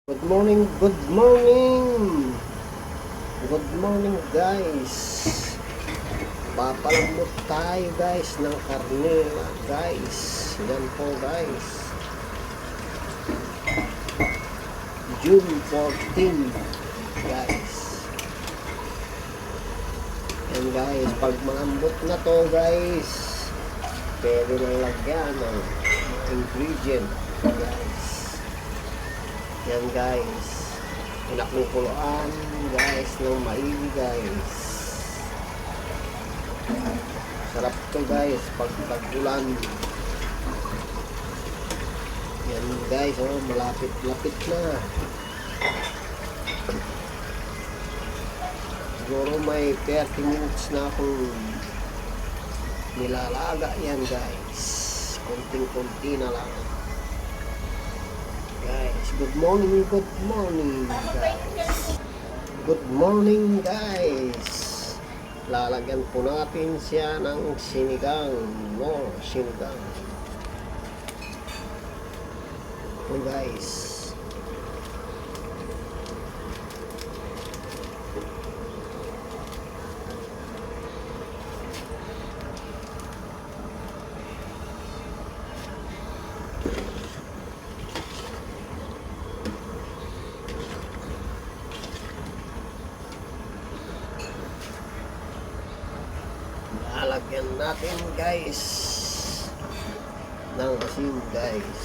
Good morning, good morning. Good morning guys. Papalambot tayo guys ng karne guys. Yan po guys. June 14 guys. Yan guys, pag malambot na to guys, pwede lang lagyan ng mga ingredient guys. Yan guys, pinakukuluan guys ng maigi guys. Sarap to guys pag tag-ulan. Yan guys, oh, malapit-lapit na. Siguro may 30 minutes na akong nilalaga yan guys. Konting-konti na lang guys. Good morning guys. Good morning guys. Lalagyan po natin siya ng sinigang, no? Sinigang. So guys, lalagyan natin guys ng asin guys.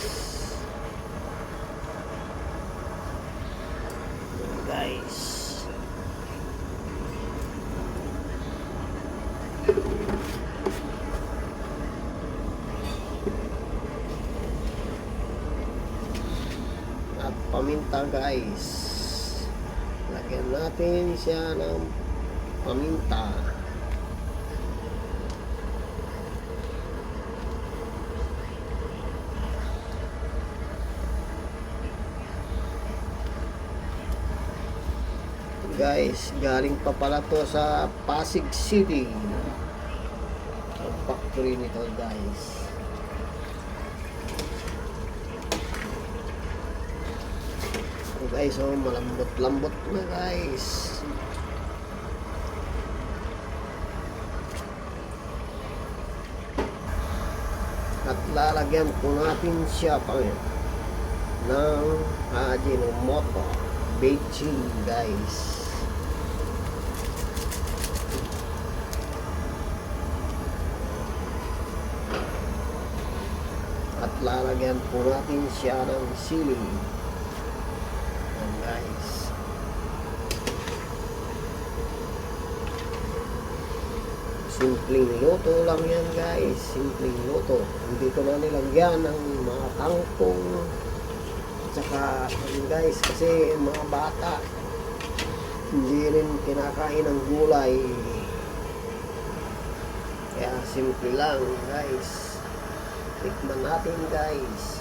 Guys, at paminta guys, lagyan natin siya ng paminta. Guys, galing pa pala to sa Pasig City, ang factory nito guys. So guys, oh, malambot-lambot na guys. At lalagyan po natin siya pa ng Ajinomoto Beijing guys. At lalagyan po natin siya ng sili. Yan guys. Simpleng luto lang yan guys. Simpleng luto. Hindi ko na nilagyan ng mga kangkong. Tsaka guys, kasi mga bata hindi rin kinakain ng gulay. Kaya simple lang guys. Tikman natin guys.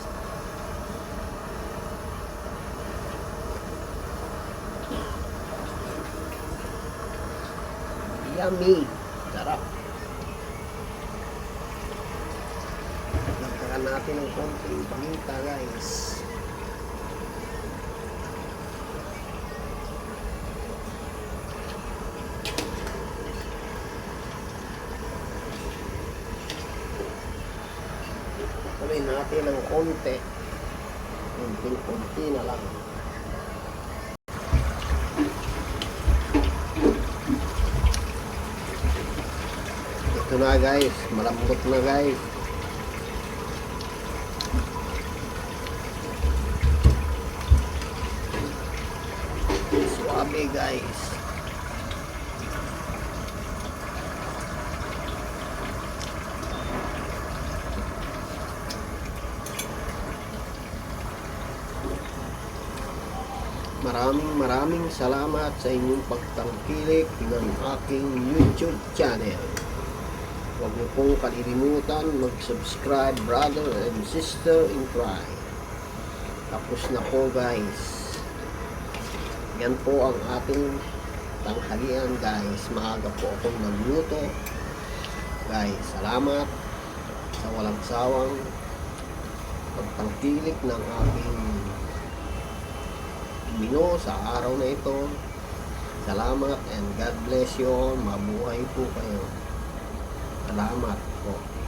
Yummy. Sarap. Lagyan natin ng konting paminta guys. Kunin natin ng konti. Konti na lang. Ito na guys, malambot na guys. Suabe guys. Maraming salamat sa inyong pagtangkilik ng aking YouTube channel. Huwag niyo pong kalilimutan mag-subscribe, brother and sister in Christ. Tapos na po guys. Yan po ang ating tanghalian guys. Maaga po akong nagluto guys. Salamat sa walang sawang pagtangkilik ng aking Ginoo sa araw na ito. Salamat and God bless you all. Mabuhay po kayo. Salamat po.